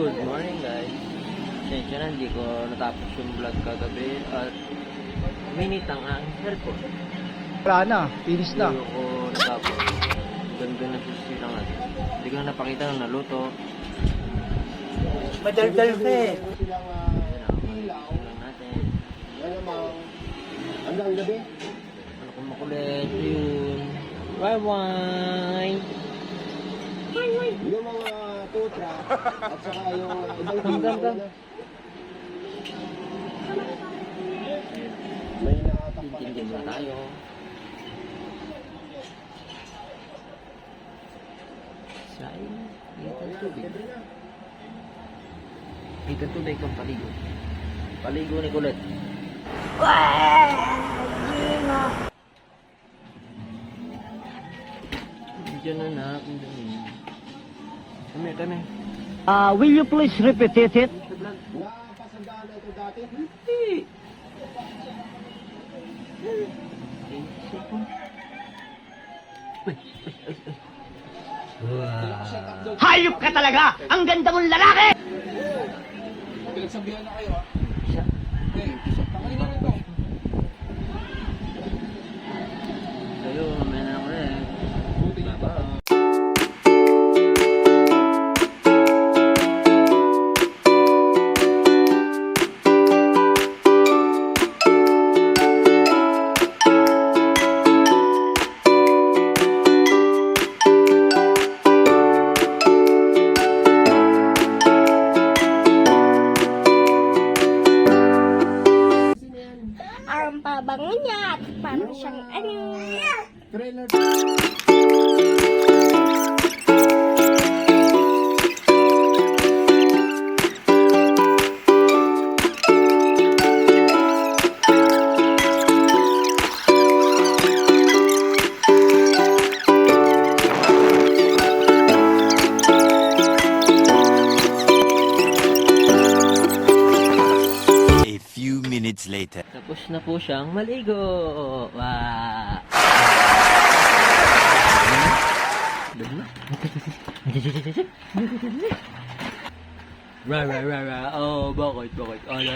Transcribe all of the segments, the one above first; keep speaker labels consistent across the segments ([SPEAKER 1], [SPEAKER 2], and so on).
[SPEAKER 1] Good morning guys. Sensya na, hindi ko natapos yung vlog kagabi at minute ang aking cellphone.
[SPEAKER 2] Wala na, finish na.
[SPEAKER 1] Hindi ko natapos. Ganda na susi lang natin. Hindi ko na napakita ng naluto.
[SPEAKER 2] Madaldal ka eh.
[SPEAKER 1] Lang natin.
[SPEAKER 3] Hanggang gabi.
[SPEAKER 1] Ano kung makulit yun. Bye-bye!
[SPEAKER 3] Yung mga tutra at saka yung ibang
[SPEAKER 1] Gam.
[SPEAKER 3] may nakatampak
[SPEAKER 1] Tintin na tayo. Sain. Itang tubig. Itang tubig kung paligo. Paligo ni Kulit. Diyan na na. Kami.
[SPEAKER 2] Will you please repeat it?
[SPEAKER 3] napasandaan na ito dati.
[SPEAKER 1] Hindi.
[SPEAKER 2] Hayop ka talaga! Ang ganda mong lalaki!
[SPEAKER 3] Pinagsabihan na kayo ha.
[SPEAKER 1] Siya.
[SPEAKER 3] Tanggalin na rin ito.
[SPEAKER 1] Tayo, mamaya na ako eh.
[SPEAKER 3] Buti niya ba?
[SPEAKER 4] Ang pabango niya at parang siyang ano.
[SPEAKER 3] Trailer.
[SPEAKER 5] A few minutes later.
[SPEAKER 1] Tapos na po siyang maligo. Wow. Ra. Oh, bakit? Ano?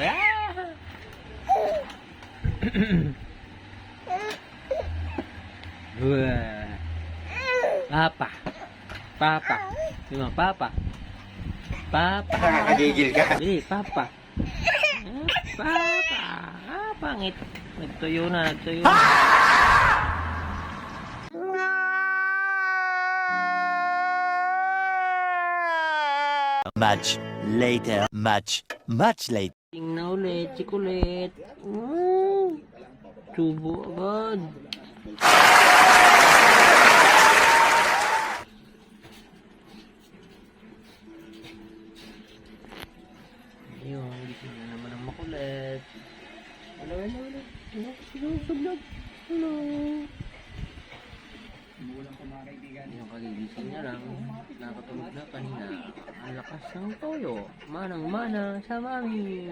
[SPEAKER 1] Papa. Diba, Papa.
[SPEAKER 3] Nakakagigil ka.
[SPEAKER 1] Hindi, Papa. Papa. Pangit. Nagtuyo na.
[SPEAKER 5] Much later. Much later.
[SPEAKER 1] Tingnan ulit, chikulit. Tubo agad. Ayun, gising na naman ang makulit. Hello. Yung kagigising niya lang, nakatulog na kanina. Ang lakas ng toyo. Manang-mana sa mami.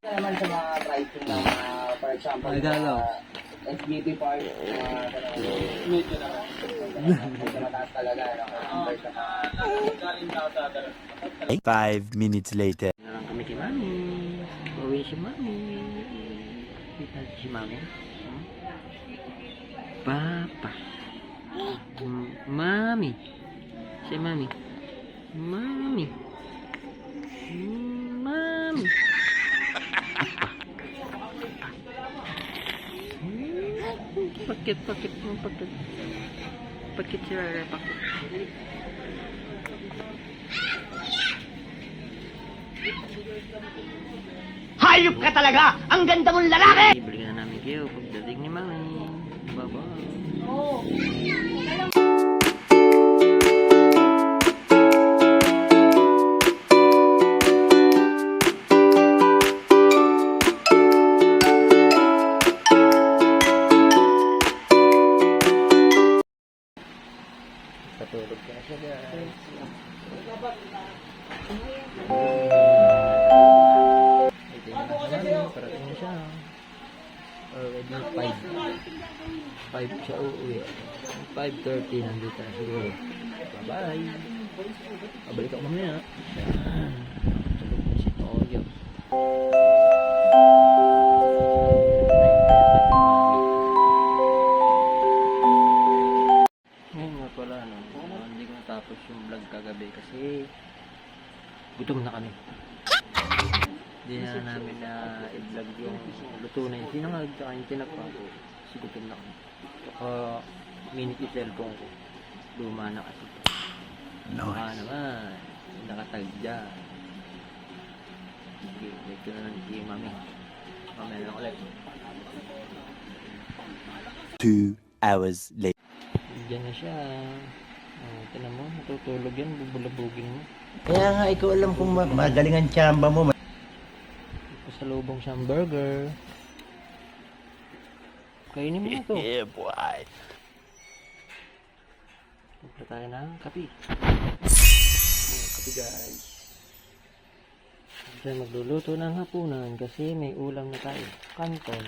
[SPEAKER 3] Naman sa mga pricing na for example,
[SPEAKER 1] Magagaw.
[SPEAKER 3] SBT part, medyo na medyo mataas talaga. Compare sa
[SPEAKER 5] 5 minutes later.
[SPEAKER 1] Na lang kami kay mami. Uwi si mami. Kita si mami. Papa. Mami. Si mami. Mami. Pakit si Rara, pakit.
[SPEAKER 2] Hayop ka talaga! Ang ganda mong lalaki!
[SPEAKER 1] Ibigyan na namin kayo pagdating ni mami. Bye-bye. Patulog ka na siya guys. Ito yung nasa namin, parating na siya. Already 5 siya uuwi. 5:30 nandito na siguro. Bye-bye. Pabalik ako mamaya. Tulog na si Toyo. Ngayon nga pala, hindi ko natapos yung vlog kagabi kasi gutom na kami. Hindi na namin na i-vlog yung luto na yun. Sinangag tsaka yung tinapa ko. Kasi gutom na kami. Tsaka minute yung cellphone ko. Luma na kasi. Baka naman. Nakatag dyan. Okay, wait ko na lang si Mami. Mamaya lang ulit.
[SPEAKER 5] 2 hours later.
[SPEAKER 1] Diyan na siya. Tinan mo, matutulog yan. Bubulabugin mo.
[SPEAKER 2] Kaya nga, ikaw alam kung magaling ang tsamba mo.
[SPEAKER 1] Pasalubong siyang burger. Kainin mo na to.
[SPEAKER 5] Yeah, boy.
[SPEAKER 1] Punta tayo ng kape. Kape guys. Diyan magluluto ng hapunan kasi may ulam na tayo. Kanton.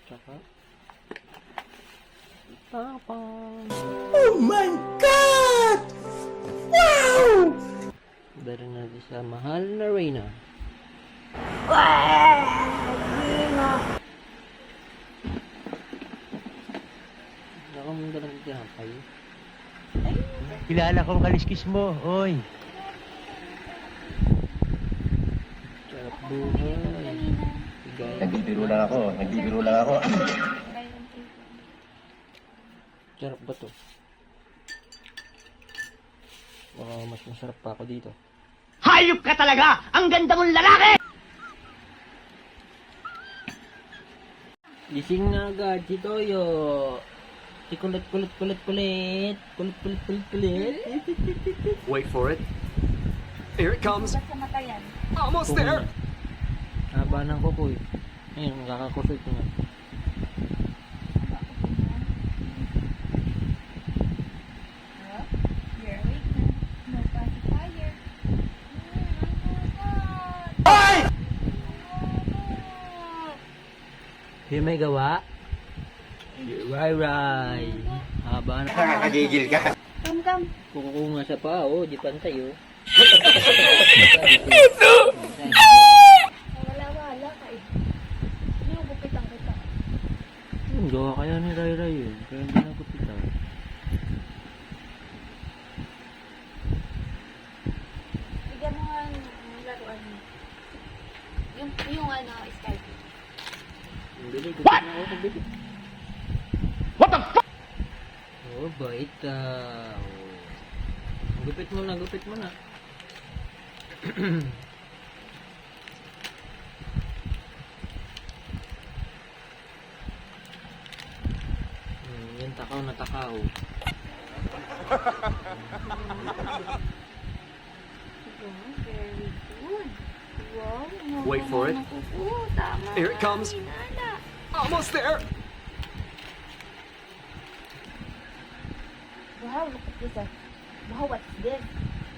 [SPEAKER 1] Tsaka tapang.
[SPEAKER 2] Oh my God! Wow!
[SPEAKER 1] Dali natin sa mahal na Reyna. Nakamunda lang yung tinapay.
[SPEAKER 2] Kilala kong kaliskis mo, oy.
[SPEAKER 1] Sarap buhay. Guys.
[SPEAKER 2] Nagbibiro lang ako.
[SPEAKER 1] Sarap ba to? Baka mas masarap pa ako dito.
[SPEAKER 2] Hayop ka talaga! Ang ganda mong lalaki!
[SPEAKER 1] Gising na agad si Toyo. Si kulit.
[SPEAKER 6] Wait for it. Here it comes. Almost there.
[SPEAKER 1] Haba ng kukoy. Ayun, kakakusot ko na. Yung may gawa? Ray. Haba na.
[SPEAKER 2] Nakakagigil ka.
[SPEAKER 4] Kam.
[SPEAKER 1] Kukuha nga sa pao, di pantay oh.
[SPEAKER 4] Wala ka eh. Hindi mo gupitan kita.
[SPEAKER 1] Gawa kaya ni Ray yun. Kaya hindi nagupitan.
[SPEAKER 4] Bigyan mo nga ng laruan mo. Yung ano, Skype.
[SPEAKER 1] Bili, gupit na ako pabili.
[SPEAKER 2] What the fuck?
[SPEAKER 1] Oh, bait ka. Gupit mo na. Yan takaw na takaw.
[SPEAKER 4] Very good. Wow.
[SPEAKER 6] Wait for it.
[SPEAKER 4] Tama.
[SPEAKER 6] Here it comes. Almost there.
[SPEAKER 4] Wow, look at this. Wow, what's this?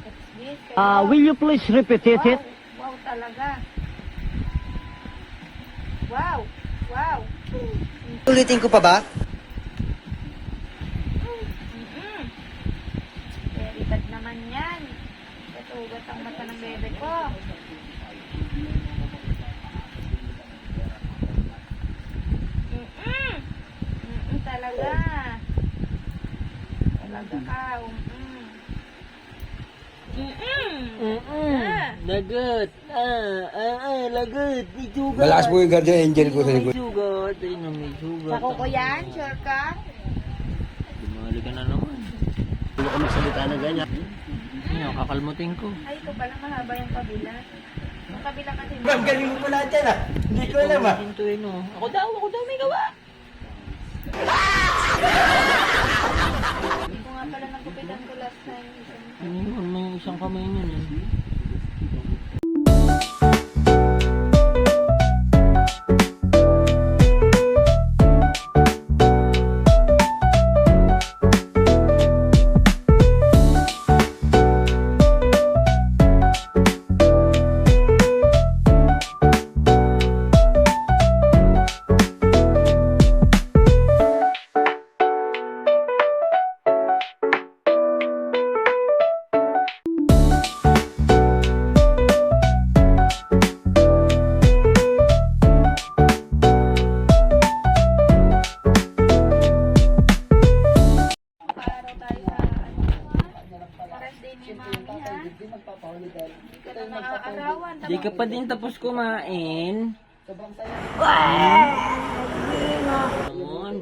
[SPEAKER 4] What's this?
[SPEAKER 2] Will you please repeat it?
[SPEAKER 4] Wow, talaga. Wow.
[SPEAKER 2] Ulitin ko pa ba?
[SPEAKER 4] Very bad naman yan. Katugat ang mata ng bebe ko. Talaga. Talaga ka.
[SPEAKER 1] Lagot. Lagot. May sugat.
[SPEAKER 3] Malakas po yung guardian angel ko sa
[SPEAKER 1] May
[SPEAKER 3] likod.
[SPEAKER 1] sugat. Ayun na, may sugat.
[SPEAKER 4] Sa kuko yan, sure ka?
[SPEAKER 1] Dumali ka na naman.
[SPEAKER 2] Hindi ko magsalita na ganyan.
[SPEAKER 1] Ayun, kakalmutin ko.
[SPEAKER 4] Ay, ito pala mahaba yung kabila. Yung kabila kasi.
[SPEAKER 2] Ma'am, galing mo pala dyan ah. Hindi ko alam ah.
[SPEAKER 1] Hintuin mo. Ako daw may gawa.
[SPEAKER 4] Hindi ko nga pala nagupitan ko last time.
[SPEAKER 1] Ano yun? May isang kamay niyan eh. pa din tapos kumain.
[SPEAKER 3] Sobrang saya.
[SPEAKER 1] Naman.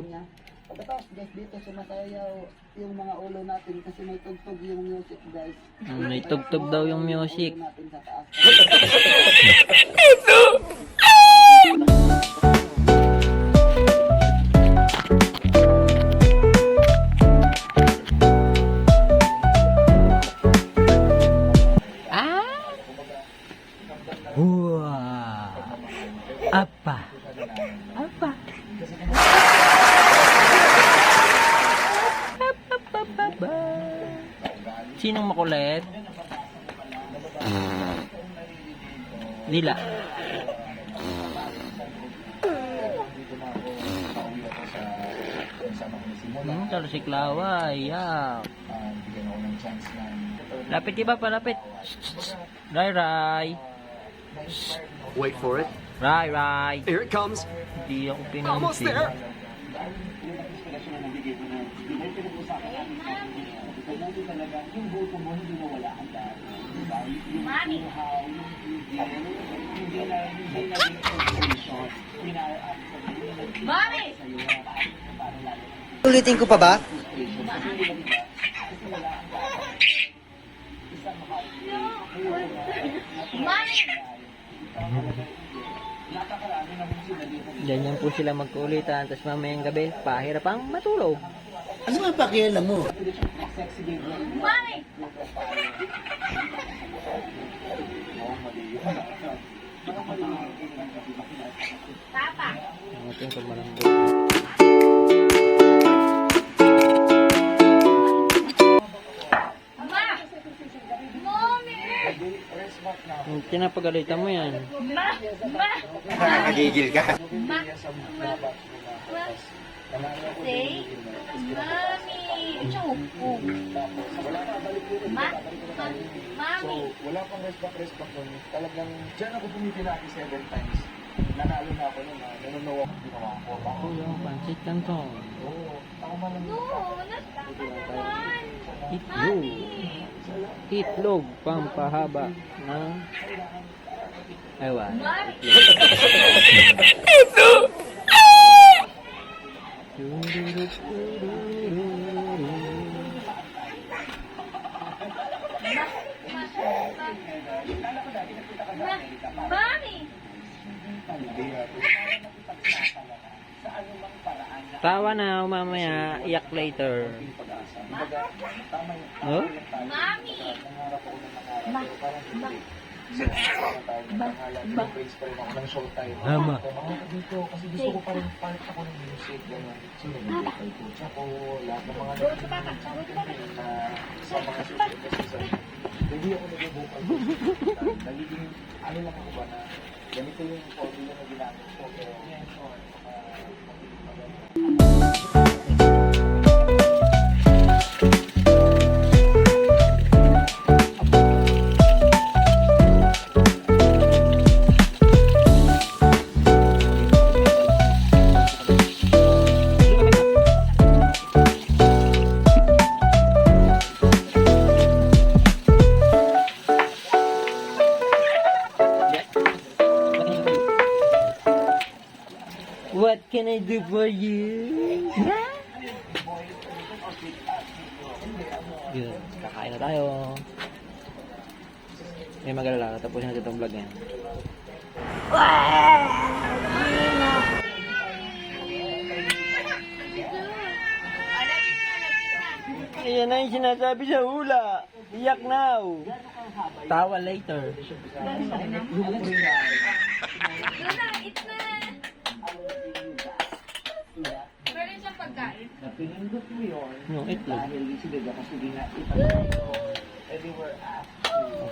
[SPEAKER 3] Pagkatapos guys, dito sumasayaw yung mga ulo natin kasi may tugtog yung music guys.
[SPEAKER 1] May tugtog daw yung music.
[SPEAKER 3] Ulo natin sa taas.
[SPEAKER 1] Wow. Apa? Apa? Sinong makulit? Nila. Talo si Klawa, yak. Lapit iba pa, lapit. Ray, Ray.
[SPEAKER 6] Wait for it.
[SPEAKER 1] Ray, Ray.
[SPEAKER 6] Here it comes.
[SPEAKER 1] Hindi ako
[SPEAKER 6] Almost
[SPEAKER 1] pinansin.
[SPEAKER 6] there.
[SPEAKER 4] Mami! Mami!
[SPEAKER 2] Ulitin ko pa ba?
[SPEAKER 4] Mami!
[SPEAKER 1] Ganyan po sila magkulitan, tapos mamayang gabi, pahirap ang matulog.
[SPEAKER 2] Ano ba pakialam mo?
[SPEAKER 4] Mami! Papa!
[SPEAKER 1] Ang ating kumalambot.
[SPEAKER 4] Ma! Mami!
[SPEAKER 1] Pinapagalitan mo yan.
[SPEAKER 4] Ma! Ma!
[SPEAKER 2] Nakakagigil ka.
[SPEAKER 4] Ma! Ma! Ma! Say, Mami! Choco! Ma! Mami!
[SPEAKER 3] Wala pang respect nun. Talagang dyan ako pumipilaki 7 times. Nanalo na ako nun. Nanunawa ko ginawa ko. Ako
[SPEAKER 1] Kuya, pansit lang to.
[SPEAKER 3] Oo. Tama lang.
[SPEAKER 4] No! Nasaan naman!
[SPEAKER 1] Itlog. Itlog, pampahaba ng ewan.
[SPEAKER 4] Mami! Mami!
[SPEAKER 1] Tawa na, mamaya, iyak later. Oh?
[SPEAKER 4] Mami! Ma! Ma!
[SPEAKER 3] ng showtime.
[SPEAKER 1] Ama.
[SPEAKER 3] Ako dito kasi gusto ko pa rin part ako ng music. Ganyan. So, nag-kay coach ako. Lahat ng mga sa mga susunod na season. Hindi ako nag-vocal. Nagiging, ano lang ako ba na ganito yung formula na ginamit ko. Pero,
[SPEAKER 1] What can I do for you? Yun, kakain na tayo. May magalala, tapusin natin itong vlog yan. Ayan na yung sinasabi sa hula. Iyak now. Tawa later.
[SPEAKER 4] Doon na! Eat na! Meron siyang pagkain.
[SPEAKER 3] napinindot mo yun
[SPEAKER 1] Yung itlog.
[SPEAKER 3] dahil sila kasi ginaitan everywhere at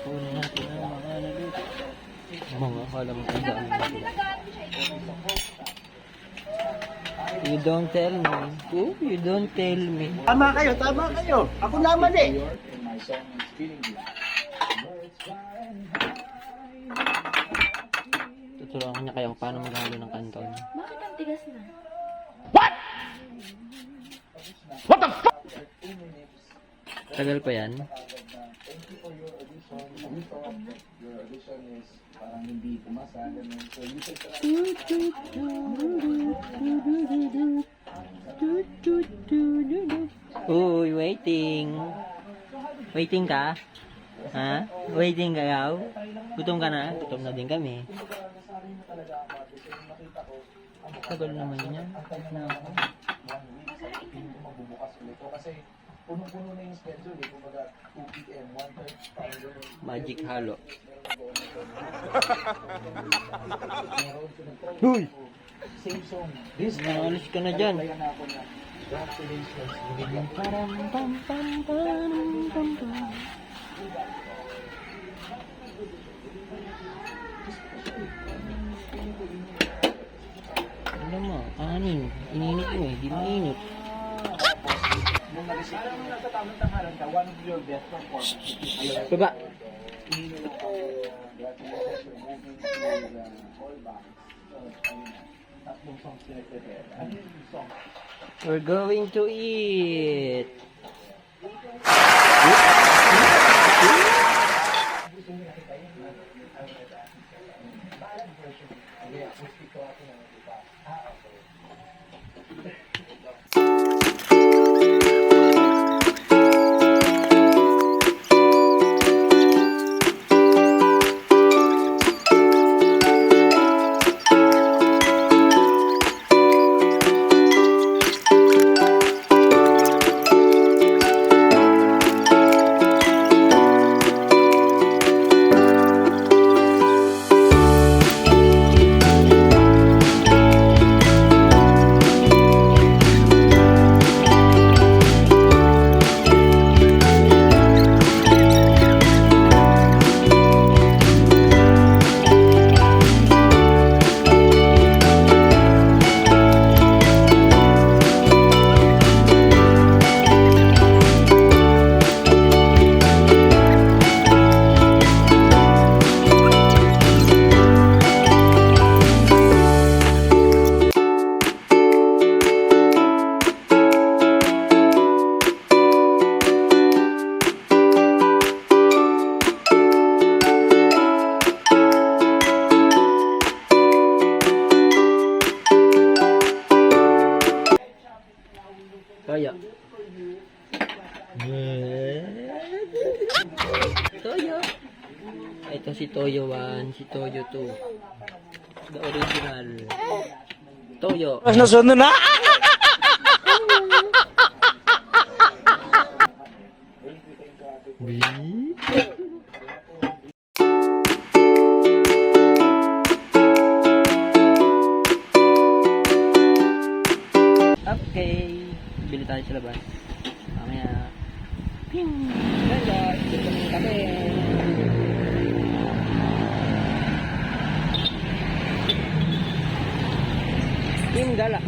[SPEAKER 1] Kunin natin ang mga nalito. Mga kala mo kung
[SPEAKER 4] Dapat
[SPEAKER 1] saan.
[SPEAKER 4] pala sinagaan ko siya ito.
[SPEAKER 1] You don't tell me. Oh, you don't tell me.
[SPEAKER 2] Tama kayo, tama kayo. Ako naman eh.
[SPEAKER 3] and my song is Feeling Good.
[SPEAKER 1] Tuturuan niya kayang paano maghalo ng kanton.
[SPEAKER 4] Bakit ang tigas na?
[SPEAKER 1] Tagal pa yan.
[SPEAKER 3] Thank you for your audition. We thought your audition is parang hindi pumasa, ganun. So, you can try.
[SPEAKER 1] Uy, waiting. Waiting ka? Ha? Waiting ka yaw? Gutom ka na? Gutom na din kami. Tagal naman yan.
[SPEAKER 3] Na 1 week, sa piling ko magbubukas ulit to. Kasi punong-puno na yung schedule eh. Kumbaga 2 p.m., 1:30
[SPEAKER 1] Magic halo.
[SPEAKER 3] Uy! Same song. This
[SPEAKER 1] Nakalis ka na dyan.
[SPEAKER 3] kaya na ako na congratulations.
[SPEAKER 1] Param, pam, pam, pam, pam, pam. Ano mo? Anin. Ininit mo eh. Di mainit.
[SPEAKER 3] Nung nag-receive ka, nung nasa tamang tanghalan ka, one of your best performances.
[SPEAKER 1] Baba.
[SPEAKER 3] Congratulations, you're moving to the callback. So, ayun na. Tatlong songs pinag-prepare. Ano yung song?
[SPEAKER 1] We're going to eat.
[SPEAKER 3] Okay, acoustic ko ako na iba. Okay.
[SPEAKER 1] Toyo. Toyo. Ito si Toyo 1, si Toyo 2. The original. Toyo.
[SPEAKER 5] Nasunod na!
[SPEAKER 1] Okay. Bili tayo sa labas. Mamaya. Ping! Ganda! Dito kami kape. Ping! Gala!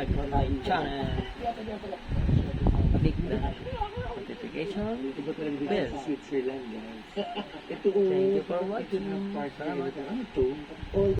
[SPEAKER 1] subscribe to my channel. Click the notification
[SPEAKER 3] Iba talaga dito
[SPEAKER 1] bell.
[SPEAKER 3] sa Switzerland, guys. Ito,
[SPEAKER 1] Thank you for
[SPEAKER 3] ito
[SPEAKER 1] watching.
[SPEAKER 3] na part
[SPEAKER 1] Salamat.
[SPEAKER 3] ito. Ano to? All